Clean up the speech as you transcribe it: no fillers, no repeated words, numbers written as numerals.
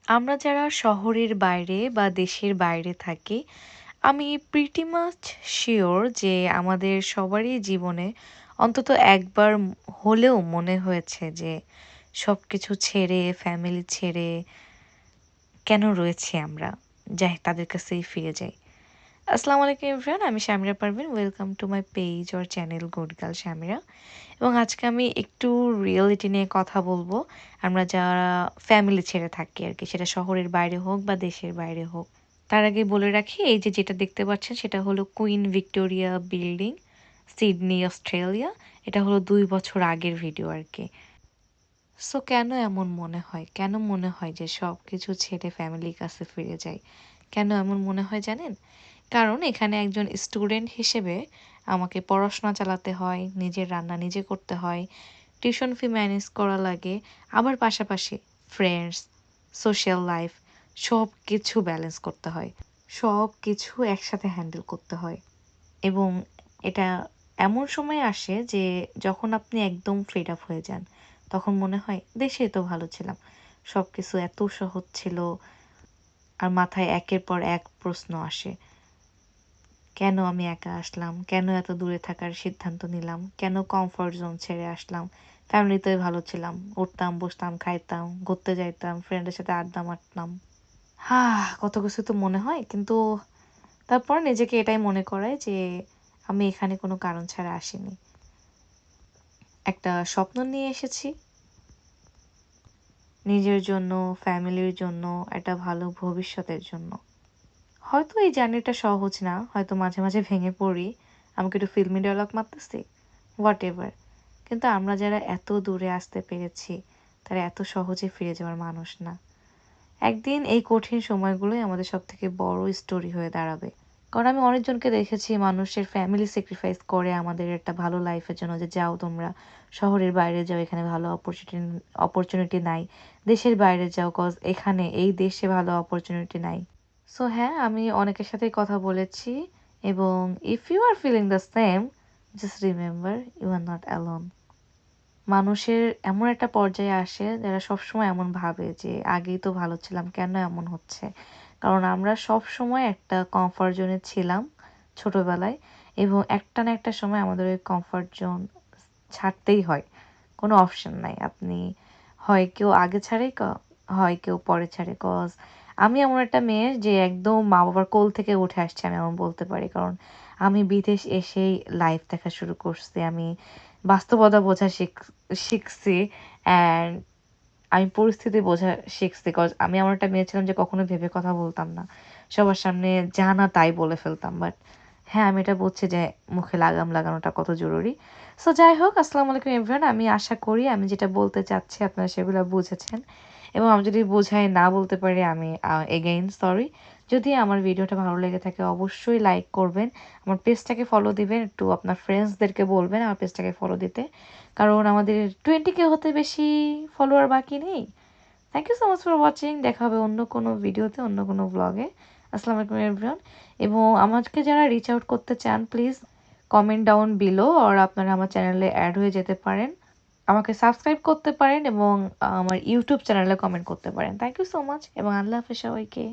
আমরা যারা শহরের বাইরে বা দেশের বাইরে থাকি, আমি প্রিটি মাচ শিওর যে আমাদের সবারই জীবনে অন্তত একবার হলেও মনে হয়েছে যে সবকিছু ছেড়ে, ফ্যামিলি ছেড়ে কেন রয়েছি আমরা? যাই তাদের কাছেই ফিরে যাই। আসসালামু আলাইকুম এভরিওয়ান, আমি Shamira Parveen. Welcome to my page or channel good girl Shamira. এবং আজকে আমি একটু রিয়েলিটি নিয়ে কথা বলবো। আমরা যারা ফ্যামিলি ছেড়ে থাকি আর কি, সেটা শহরের বাইরে হোক বা দেশের বাইরে হোক। তার আগে বলে রাখি, এই যে যেটা দেখতে পাচ্ছেন সেটা হলো queen Victoria building, Sydney, Australia. এটা হলো 2 বছর আগের ভিডিও আর কি। সো কেন এমন মনে হয়, কেন মনে হয় যে সব কিছু ছেড়ে ফ্যামিলির কাছে ফিরে যাই? কেন এমন মনে হয় জানেন? কারণ এখানে একজন স্টুডেন্ট হিসেবে আমাকে পড়াশোনা চালাতে হয়, নিজের রান্না নিজে করতে হয়, টিউশন ফি ম্যানেজ করা লাগে, আবার পাশাপাশি ফ্রেন্ডস, সোশ্যাল লাইফ, সব কিছু ব্যালেন্স করতে হয়, সব কিছু একসাথে হ্যান্ডেল করতে হয়। এবং এটা এমন সময় আসে যে যখন আপনি একদম ফেড আপ হয়ে যান, তখন মনে হয় দেশেই তো ভালো ছিলাম, সব কিছু এত সহজ ছিল। আর মাথায় একের পর এক প্রশ্ন আসে, কেন আমি একা আসলাম, কেন এত দূরে থাকার সিদ্ধান্ত নিলাম, কেন কমফর্ট জোন ছেড়ে আসলাম? ফ্যামিলিতেই ভালো ছিলাম, উঠতাম বসতাম খাইতাম ঘুরতে যাইতাম ফ্রেন্ডের সাথে আড্ডা মারতাম। কত কিছু তো মনে হয়, কিন্তু তারপর নিজেকে এটাই মনে করায় যে আমি এখানে কোনো কারণ ছাড়া আসিনি। একটা স্বপ্ন নিয়ে এসেছি, নিজের জন্য, ফ্যামিলির জন্য, একটা ভালো ভবিষ্যতের জন্য। হয়তো এই জার্নিটা সহজ না, হয়তো মাঝে মাঝে ভেঙে পড়ি, আমাকে একটু ফিল্মি ডায়লগ মারতেছি, হোয়াট এভার। কিন্তু আমরা যারা এত দূরে আসতে পেরেছি, তারা এত সহজে ফিরে যাওয়ার মানুষ না। একদিন এই কঠিন সময়গুলোই আমাদের সব থেকে বড় স্টোরি হয়ে দাঁড়াবে। কারণ আমি অনেকজনকে দেখেছি মানুষের ফ্যামিলি স্যাক্রিফাইস করে আমাদের একটা ভালো লাইফের জন্য, যে যাও তোমরা শহরের বাইরে যাও, এখানে ভালো অপরচুনিটি নাই। দেশের বাইরে যাও, কজ এখানে এই দেশে ভালো অপরচুনিটি নাই। সো হ্যাঁ, আমি অনেকের সাথেই কথা বলেছি, এবং if you are feeling the same, just remember you are not alone. মানুষের এমন একটা পর্যায়ে আসে যারা সবসময় এমন ভাবে যে আগেই তো ভালো ছিলাম, কেন এমন হচ্ছে? কারণ আমরা সব সময় একটা কমফর্ট জোনে ছিলাম ছোটবেলায়, এবং একটা না একটা সময় আমাদের ওই কমফর্ট জোন ছাড়তেই হয়, কোনো অপশন নাই। আপনি হয় কেউ আগে ছাড়ে, হয় কেউ পরে ছাড়ে। কজ আমি এমন একটা মেয়ে যে একদম মা বাবার কোল থেকে উঠে আসছে, আমি এমন বলতে পারি। কারণ আমি বিদেশ এসেই লাইফ দেখা শুরু করছি, আমি বাস্তবতা বোঝা শিখছি, অ্যান্ড আমি পরিস্থিতি বোঝা শিখছি। কজ আমি এমন একটা মেয়ে ছিলাম যে কখনো ভেবে কথা বলতাম না, সবার সামনে যা না তাই বলে ফেলতাম। বাট হ্যাঁ, আমি এটা বুঝছি যে মুখে লাগাম লাগানোটা কত জরুরি। সো যাই হোক, আসসালামু আলাইকুম এভরিওয়ান। আমি আশা করি আমি যেটা বলতে চাচ্ছি আপনারা সেগুলো বুঝেছেন, এবং আমি যদি বোঝাই না বলতে পারি, আমি এগেইন সরি। যদি আমার ভিডিওটা ভালো লেগে থাকে অবশ্যই লাইক করবেন, আমার পেজটাকে ফলো দিবেন, একটু আপনার ফ্রেন্ডসদেরকে বলবেন আমার পেজটাকে ফলো দিতে, কারণ আমাদের 20K হতে বেশি ফলোয়ার বাকি নেই। Thank you so much for watching. দেখা হবে অন্য কোনো ভিডিওতে, অন্য কোনো ব্লগে। আসসালামু আলাইকুম এভরিওয়ান। এবং আমাকে যারা রিচ আউট করতে চান, প্লিজ কমেন্ট ডাউন বিলো, আর আপনারা আমার চ্যানেলে অ্যাড হয়ে যেতে পারেন, আমাকে সাবস্ক্রাইব করতে পারেন, এবং আমার ইউটিউব চ্যানেলে কমেন্ট করতে পারেন। থ্যাংক ইউ সো মাচ, এবং আল্লাহ হাফেজ সবাইকে।